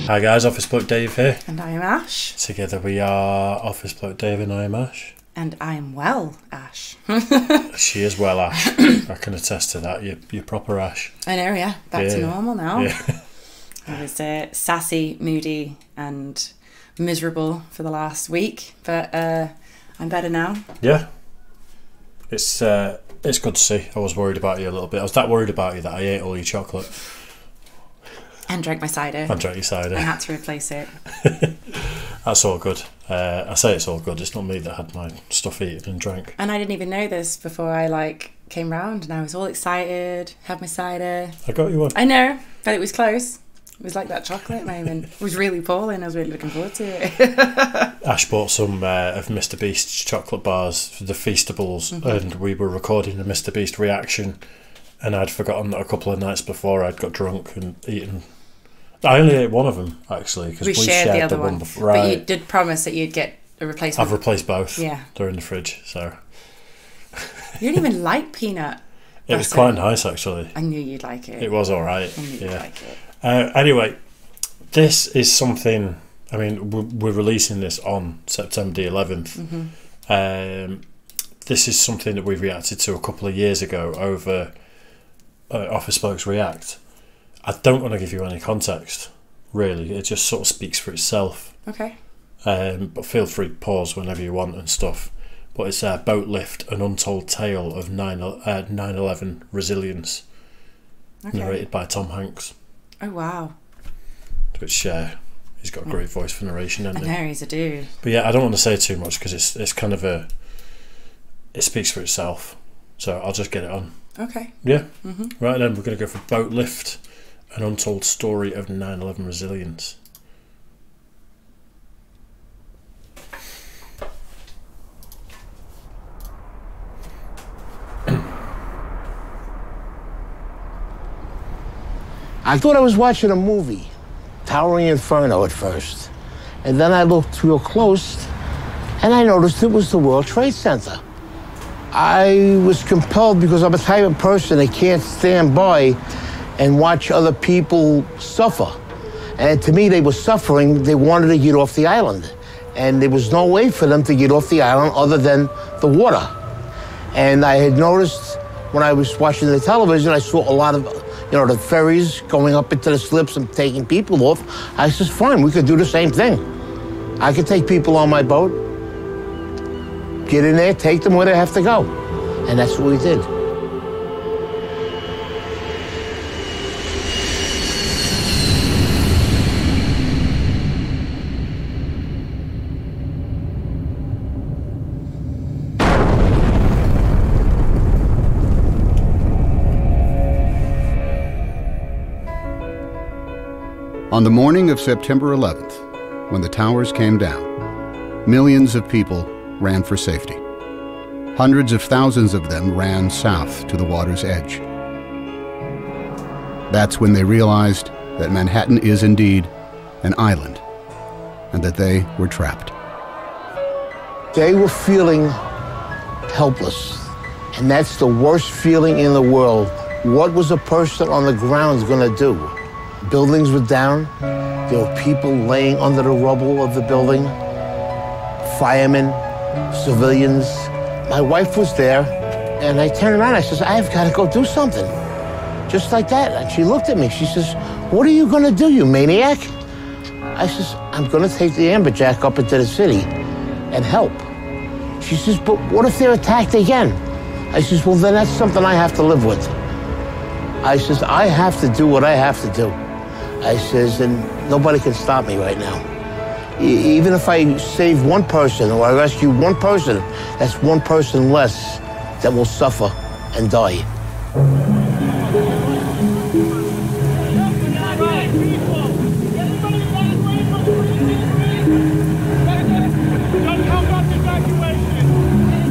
Hi guys, Office Bloke Dave here. And I am Ash. Together we are Office Bloke Dave and I am Ash. And I am well, Ash. She is well, Ash. I can attest to that. You're proper Ash. I know, yeah. Back to normal now. Yeah. I was sassy, moody and miserable for the last week, but I'm better now. Yeah. It's good to see. I was worried about you a little bit. I was that worried about you that I ate all your chocolate. And drank my cider. And drank your cider. I had to replace it. That's all good. I say it's all good. It's not me that had my stuff eaten and drank. And I didn't even know this before I came round, and I was all excited, had my cider. I got you one. I know, but it was close. It was like that chocolate moment. It was really appalling. I was really looking forward to it. Ash bought some of Mr. Beast's chocolate bars for the Feastables, and we were recording a Mr. Beast reaction, and I'd forgotten that a couple of nights before I'd got drunk and eaten. I only ate one of them, actually, because we shared the other one before. Right. But you did promise that you'd get a replacement. I've replaced both. Yeah. They're in the fridge, so. You don't even like peanut. It was quite nice, actually. I knew you'd like it. It was all right. I knew you'd like it. Anyway, this is something, I mean, we're releasing this on September the 11th. This is something that we reacted to a couple of years ago over Office Blokes React. I don't want to give you any context, really. It just sort of speaks for itself. Okay. But feel free to pause whenever you want and stuff. But it's BOATLIFT, an untold tale of 9/11 resilience, narrated by Tom Hanks. Oh, wow. Which he's got a great voice for narration, hasn't he? I know, he's a dude. But yeah, I don't want to say too much because it's kind of it speaks for itself. So I'll just get it on. Okay. Yeah. Right then, we're going to go for BOATLIFT, an untold story of 9/11 resilience. I thought I was watching a movie, Towering Inferno at first. And then I looked real close and I noticed it was the World Trade Center. I was compelled because I'm a type of person that can't stand by and watch other people suffer. And to me, they were suffering. They wanted to get off the island. And there was no way for them to get off the island other than the water. And I had noticed when I was watching the television, I saw a lot of the ferries going up into the slips and taking people off. I said, fine, we could do the same thing. I could take people on my boat, get in there, take them where they have to go. And that's what we did. On the morning of September 11th, when the towers came down, millions of people ran for safety. Hundreds of thousands of them ran south to the water's edge. That's when they realized that Manhattan is indeed an island and that they were trapped. They were feeling helpless, and that's the worst feeling in the world. What was a person on the ground going to do? Buildings were down. There were people laying under the rubble of the building. Firemen, civilians. My wife was there, and I turned around. I says, I've got to go do something. Just like that. And she looked at me. She says, what are you going to do, you maniac? I says, I'm going to take the amberjack up into the city and help. She says, but what if they're attacked again? I says, well, then that's something I have to live with. I says, I have to do what I have to do. I says, and nobody can stop me right now. Even if I save one person or I rescue one person, that's one person less that will suffer and die.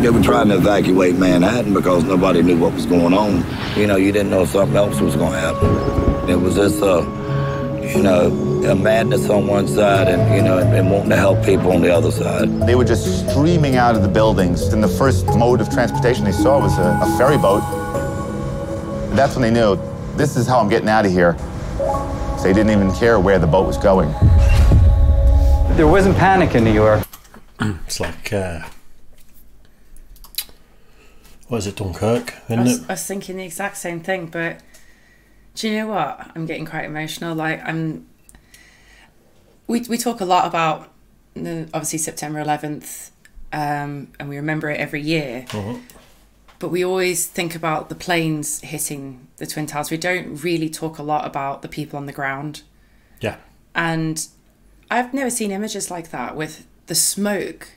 They were trying to evacuate Manhattan because nobody knew what was going on. You didn't know if something else was going to happen. It was just a madness on one side and wanting to help people on the other side. They were just streaming out of the buildings, and the first mode of transportation they saw was a ferry boat. That's when they knew, this is how I'm getting out of here. They didn't even care where the boat was going. There wasn't panic in New York. It's like, what is it, Dunkirk, I isn't it? was thinking the exact same thing, but do you know what? I'm getting quite emotional. Like, we talk a lot about obviously September 11th, and we remember it every year. But we always think about the planes hitting the Twin Towers. We don't really talk a lot about the people on the ground. Yeah. And I've never seen images like that with the smoke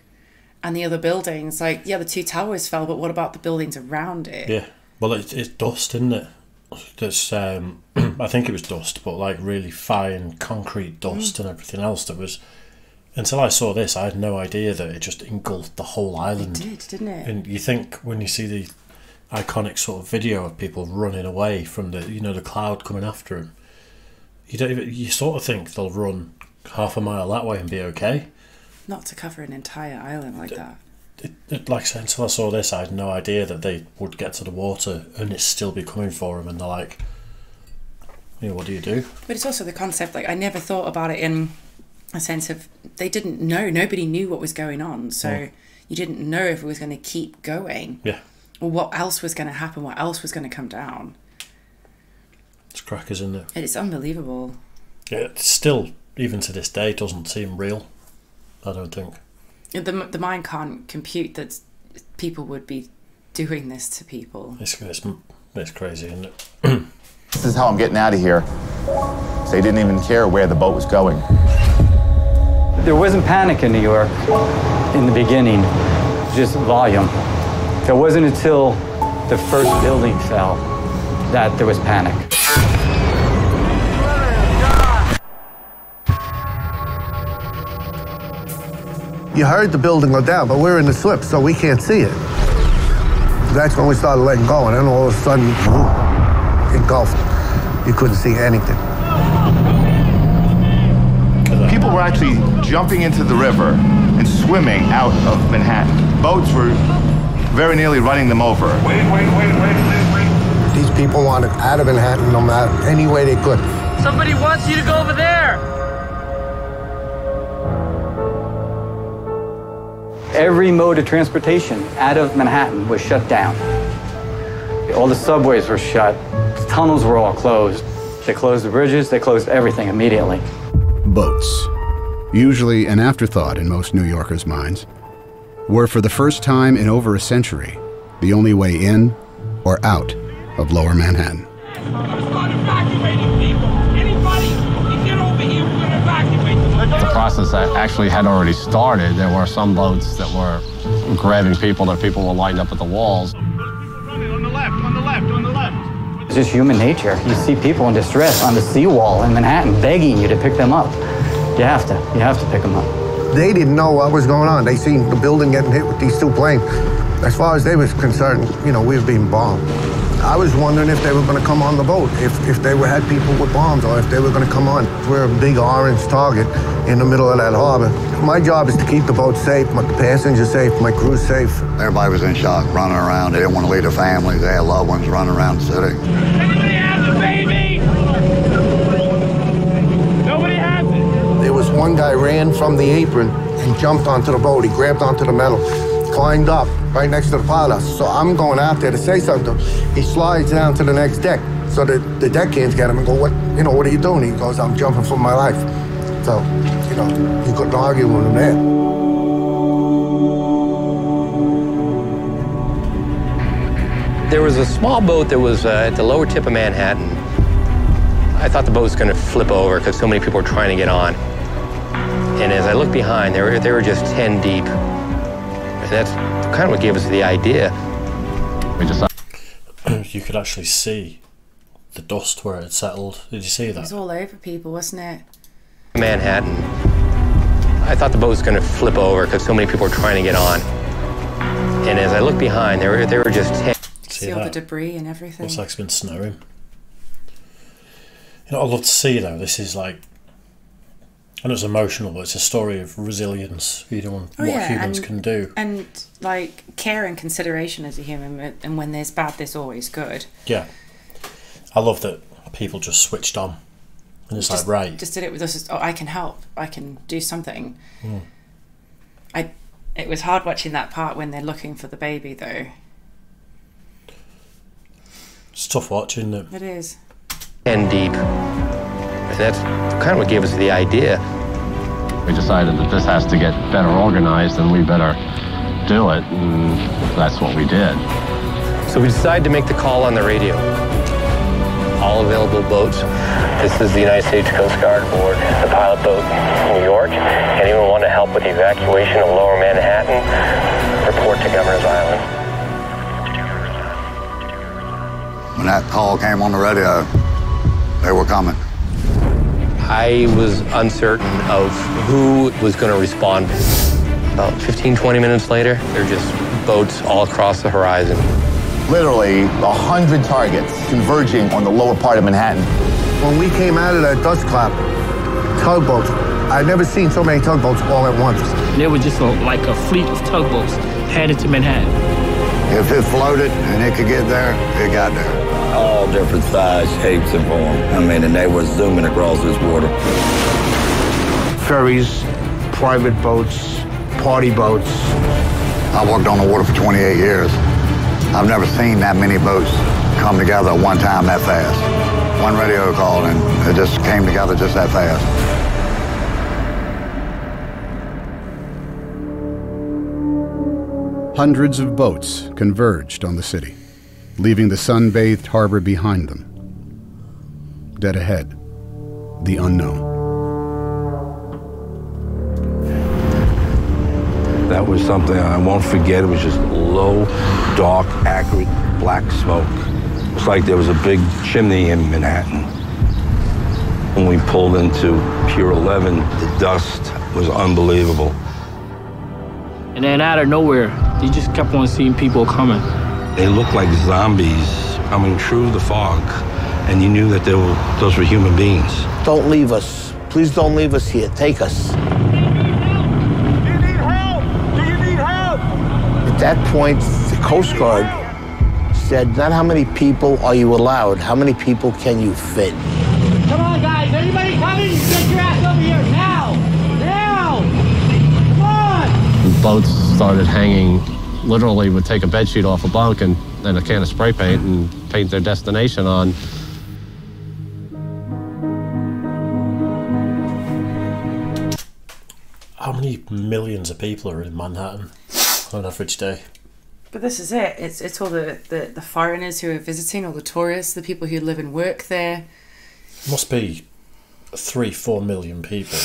and the other buildings. Like, yeah, the two towers fell, but what about the buildings around it? Yeah. Well, it's dust, isn't it? That's I think it was dust, but like really fine concrete dust and everything else that was. Until I saw this, I had no idea that it just engulfed the whole island. It did, didn't it? And you think when you see the iconic sort of video of people running away from the, you know, the cloud coming after them, you sort of think they'll run half a mile that way and be okay. Not to cover an entire island like that. Like I said, until I saw this, I had no idea that they would get to the water and it still be coming for them. And they're like, you know, what do you do? But it's also the concept, like, I never thought about it in a sense of they didn't know. Nobody knew what was going on. So you didn't know if it was going to keep going. Yeah. Or what else was going to happen, what else was going to come down. It's crackers, isn't it? It's unbelievable. Yeah, it still, even to this day, doesn't seem real, I don't think. The mind can't compute that people would be doing this to people. It's crazy, isn't it? This is how I'm getting out of here. They didn't even care where the boat was going. There wasn't panic in New York in the beginning, just volume. It wasn't until the first building fell that there was panic. You heard the building go down, but we're in the slip, so we can't see it. That's when we started letting go, and then all of a sudden, engulfed. You couldn't see anything. People were actually jumping into the river and swimming out of Manhattan. Boats were very nearly running them over. Wait. These people wanted out of Manhattan no matter any way they could. Somebody wants you to go over there. Every mode of transportation out of Manhattan was shut down. All the subways were shut. The tunnels were all closed. They closed the bridges. They closed everything immediately. Boats, usually an afterthought in most New Yorkers' minds, were for the first time in over a century the only way in or out of Lower Manhattan. Start evacuating people. Anybody, you get over here, we're going to evacuate them. The process that actually had already started. There were some boats that were grabbing people, that people were lined up at the walls. On the left. It's just human nature. You see people in distress on the seawall in Manhattan begging you to pick them up. You have to pick them up. They didn't know what was going on. They seen the building getting hit with these two planes. As far as they was concerned, you know, we were being bombed. I was wondering if they were going to come on the boat, if they had people with bombs, or if they were going to come on. We're a big orange target in the middle of that harbor. My job is to keep the boat safe, my passengers safe, my crew safe. Everybody was in shock, running around. They didn't want to leave their families. They had loved ones running around the city. Anybody has a baby? Nobody has it. There was one guy ran from the apron and jumped onto the boat. He grabbed onto the metal, climbed up right next to the pilot. So I'm going out there to say something. He slides down to the next deck. So the deckhands get him and go, what are you doing? He goes, I'm jumping for my life. So, you know, you couldn't argue with him there. There was a small boat that was at the lower tip of Manhattan. I thought the boat was going to flip over because so many people were trying to get on. And as I looked behind, they were just 10 deep. And that's kind of what gave us the idea. You could actually see the dust where it had settled. Did you see that? It was all over people, wasn't it? Manhattan. I thought the boat was going to flip over because so many people were trying to get on. And as I looked behind, they were just 10. See all the debris and everything. Looks like it's been snowing. You know, I'd love to see though. This is like, I know it's emotional, but it's a story of resilience. You know, what humans can do, and like care and consideration as a human. And when there's bad, there's always good. Yeah, I love that people just switched on. And it's like, right. Just did it with us. Oh, I can help. I can do something. It was hard watching that part when they're looking for the baby, though. It's tough watching them. It is. And deep. And that's kind of what gave us the idea. We decided that this has to get better organized and we better do it, and that's what we did. So we decided to make the call on the radio. All available boats. This is the United States Coast Guard aboard the pilot boat New York. Anyone want to help with the evacuation of Lower Manhattan? Report to Governor's Island. When that call came on the radio, they were coming. I was uncertain of who was going to respond. About 15, 20 minutes later, there are just boats all across the horizon. Literally 100 targets converging on the lower part of Manhattan. When we came out of that dust cloud, tugboats, I've never seen so many tugboats all at once. There was just like a fleet of tugboats headed to Manhattan. If it floated and it could get there, it got there. All different size, shapes, and forms. I mean, and they were zooming across this water. Ferries, private boats, party boats. I worked on the water for 28 years. I've never seen that many boats come together at one time that fast. One radio call and it just came together just that fast. Hundreds of boats converged on the city, leaving the sun-bathed harbor behind them. Dead ahead, the unknown. That was something I won't forget. It was just low, dark, acrid, black smoke. It was like there was a big chimney in Manhattan. When we pulled into Pier 11, the dust was unbelievable. And then out of nowhere, you just kept on seeing people coming. They looked like zombies coming through the fog, and you knew that those were human beings. Don't leave us. Please don't leave us here. Take us. At that point, the Coast Guard said, not how many people are you allowed, how many people can you fit? Come on, guys. Anybody coming? Get your ass over here now. Now. Come on. Boats started hanging, literally would take a bedsheet off a bunk and then a can of spray paint and paint their destination on. How many millions of people are in Manhattan on an average day? But this is it. It's all the foreigners who are visiting, all the tourists, the people who live and work there. Must be 3-4 million people.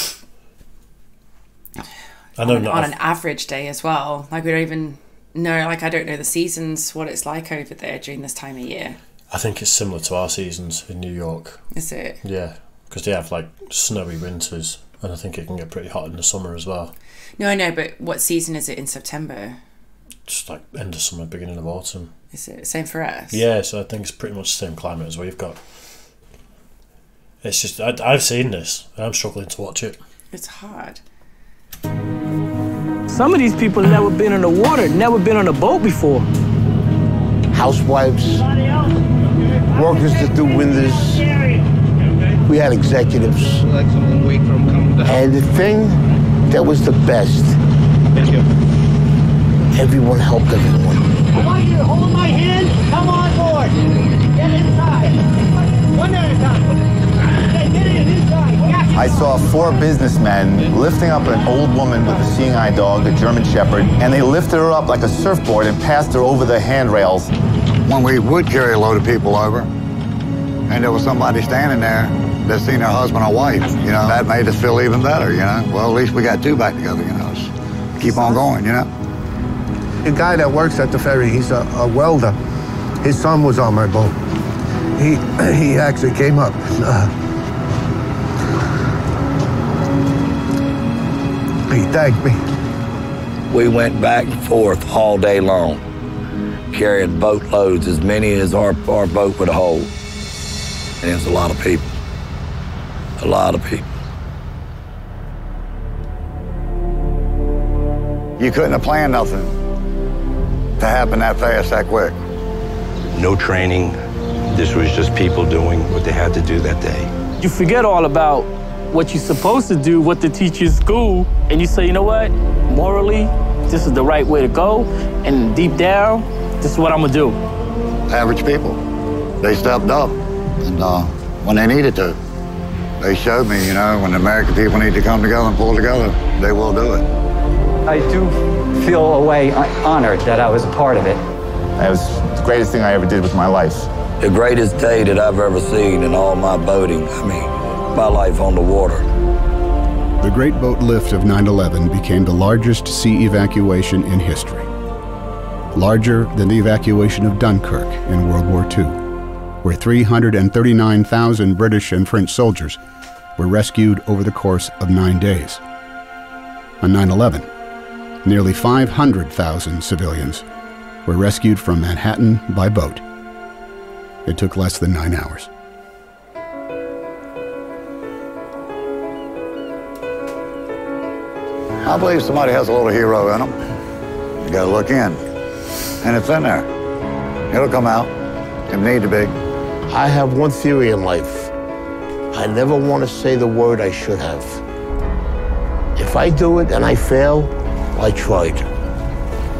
I know on an average day as well. Like we don't even know. Like I don't know the seasons, what it's like over there during this time of year. I think it's similar to our seasons in New York. Is it? Yeah, because they have like snowy winters, and I think it can get pretty hot in the summer as well. No, I know, but what season is it in September? Just like end of summer, beginning of autumn. Is it same for us? Yeah, so I think it's pretty much the same climate as we've got. It's just I've seen this, and I'm struggling to watch it. It's hard. Some of these people never been in the water, never been on a boat before. Housewives, workers that do windows. We had executives. And the thing that was the best, everyone helped everyone. I want you to hold my hand. Come on board. Get inside. One at a time. Get inside. I saw 4 businessmen lifting up an old woman with a seeing eye dog, a German Shepherd, and they lifted her up like a surfboard and passed her over the handrails. When we would carry a load of people over, and there was somebody standing there that seen their husband or wife, you know, that made us feel even better, you know. Well, at least we got 2 back together, you know. Just keep on going, you know. The guy that works at the ferry, he's a welder. His son was on my boat. He actually came up. He thanked me. We went back and forth all day long, carrying boatloads, as many as our boat would hold. And it was a lot of people. A lot of people. You couldn't have planned nothing to happen that fast, that quick. No training. This was just people doing what they had to do that day. You forget all about what you're supposed to do, what the teacher in school, and you say, you know what, morally, this is the right way to go, and deep down, this is what I'm gonna do. Average people, they stepped up, and when they needed to, they showed me, you know, when the American people need to come together and pull together, they will do it. I do feel a way honored that I was a part of it. It was the greatest thing I ever did with my life. The greatest day that I've ever seen in all my boating, I mean, my life on the water. The Great Boat Lift of 9/11 became the largest sea evacuation in history. Larger than the evacuation of Dunkirk in World War II, where 339,000 British and French soldiers were rescued over the course of 9 days. On 9/11, nearly 500,000 civilians were rescued from Manhattan by boat. It took less than 9 hours. I believe somebody has a little hero in them. You gotta look in, and it's in there. It'll come out. It need to be. I have one theory in life. I never want to say the word I should have. If I do it and I fail, I tried.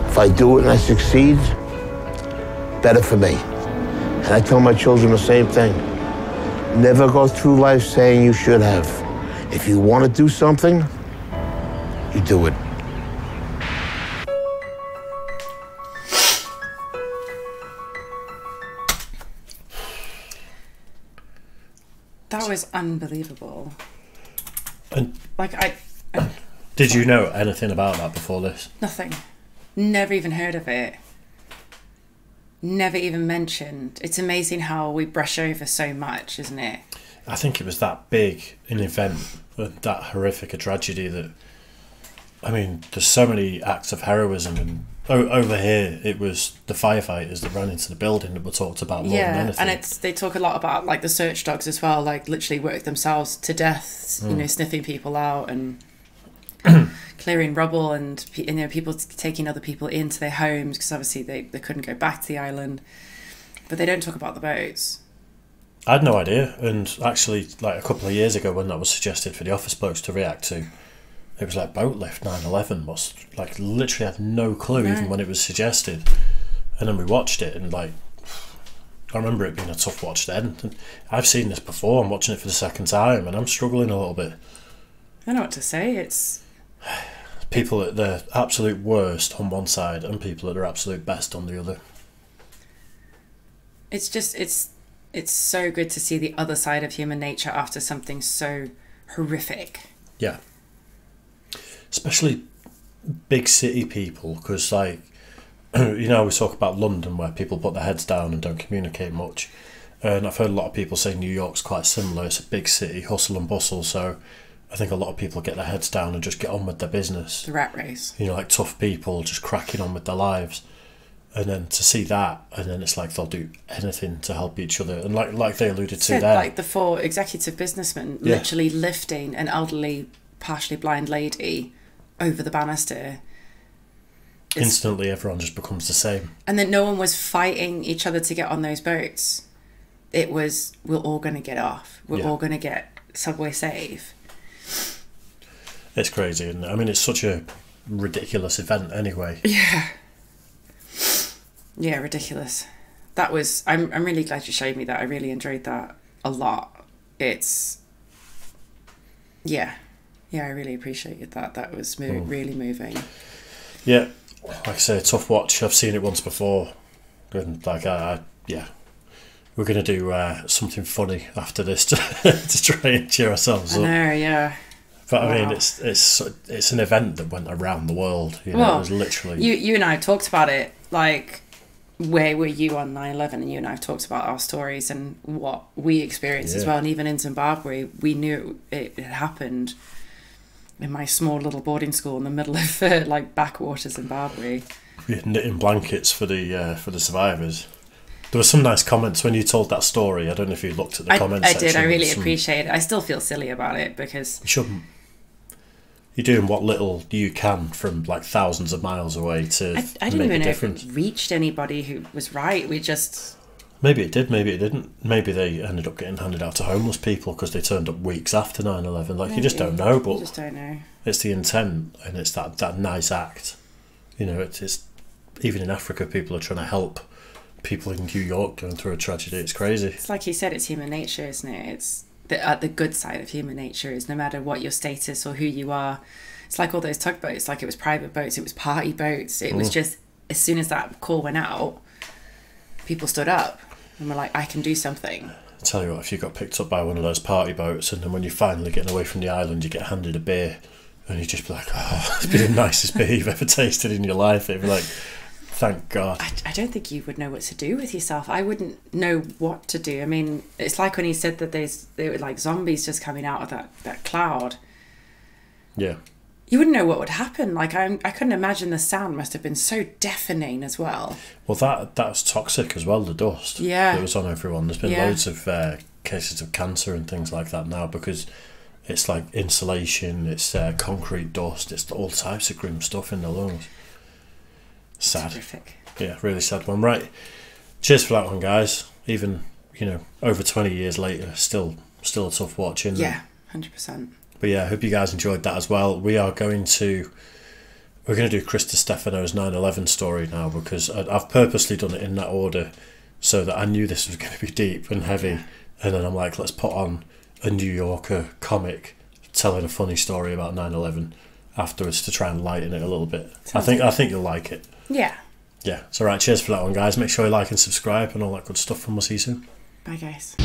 If I do it and I succeed, better for me. And I tell my children the same thing. Never go through life saying you should have. If you want to do something, you do it. That was unbelievable. And like I did you know anything about that before this? Nothing. Never even heard of it. Never even mentioned. It's amazing how we brush over so much, isn't it? I think it was that big an event, that horrific a tragedy that, I mean, there's so many acts of heroism, and over here it was the firefighters that ran into the building that were talked about more than anything. And they talk a lot about like the search dogs as well, like literally work themselves to death, you know, sniffing people out and clearing rubble, and you know, people taking other people into their homes because obviously they couldn't go back to the island. But they don't talk about the boats. I had no idea, and actually like a couple of years ago when that was suggested for the Office Blokes to react to, it was like BOATLIFT 9/11 was like literally had no clue even when it was suggested, and then we watched it and like I remember it being a tough watch then. And I've seen this before. I'm watching it for the second time and I'm struggling a little bit. I don't know what to say. It's people at their absolute worst on one side and people at their absolute best on the other. It's just it's so good to see the other side of human nature after something so horrific. Yeah. Especially big city people, because like, you know, we talk about London where people put their heads down and don't communicate much, and I've heard a lot of people say New York's quite similar. It's a big city, hustle and bustle, so I think a lot of people get their heads down and just get on with their business. The rat race. You know, like tough people just cracking on with their lives, and then to see that, and then it's like they'll do anything to help each other, and like they alluded to there, like the 4 executive businessmen literally lifting an elderly, partially blind lady over the banister. Instantly everyone just becomes the same. And then no one was fighting each other to get on those boats. It was, we're all going to get off. We're all going to get subway safe. It's crazy, and I mean it's such a ridiculous event anyway. Yeah, ridiculous. That was, I'm really glad you showed me that. I really enjoyed that a lot. It's, yeah, I really appreciated that. That was really moving. Yeah, like I say, tough watch. I've seen it once before. And like, yeah, we're going to do something funny after this to try and cheer ourselves up. I know, yeah. But I mean, it's an event that went around the world. You know, it was literally... You and I have talked about it, like, where were you on 9/11, and you and I have talked about our stories and what we experienced as well. And even in Zimbabwe, we knew it had happened in my small little boarding school in the middle of like backwater Zimbabwe. We had knitting blankets for the survivors. There were some nice comments when you told that story. I don't know if you looked at the comments section. I did. I really appreciate it. I still feel silly about it because you shouldn't. You're doing what little you can from like thousands of miles away to I didn't even know if it reached anybody who was right. We just Maybe it did, maybe it didn't. Maybe they ended up getting handed out to homeless people because they turned up weeks after 9/11. Like, maybe. You just don't know, but you just don't know. It's the intent, and it's that nice act. You know, it's even in Africa, people are trying to help people in New York going through a tragedy. It's crazy. It's like you said, it's human nature, isn't it? It's the good side of human nature is no matter what your status or who you are. It's like all those tugboats, like it was private boats, it was party boats. It was just, as soon as that call went out, people stood up and were like, I can do something. I tell you what, if you got picked up by one of those party boats and then when you're finally getting away from the island, you get handed a beer and you just be like, oh, it's been the nicest beer you've ever tasted in your life. It'd be like, thank God. I don't think you would know what to do with yourself. I wouldn't know what to do. I mean, it's like when he said that they were like zombies just coming out of that cloud. Yeah. You wouldn't know what would happen. Like, I couldn't imagine the sound must have been so deafening as well. Well, that was toxic as well, the dust. Yeah. That was on everyone. There's been loads of cases of cancer and things like that now because it's like insulation, it's concrete dust, it's all types of grim stuff in the lungs. Sad. Terrific. Yeah, really sad one. Right. Cheers for that one, guys. Even, you know, over 20 years later, still a tough watch, isn't it? Yeah, 100%. But yeah, I hope you guys enjoyed that as well. We're going to do Chris Stefano's 9/11 story now because I've purposely done it in that order so that I knew this was going to be deep and heavy. And then I'm like, let's put on a New Yorker comic telling a funny story about 9/11 afterwards to try and lighten it a little bit. I think you'll like it. Yeah. Yeah. So right, cheers for that one, guys. Make sure you like and subscribe and all that good stuff, and we'll see you soon. Bye, guys.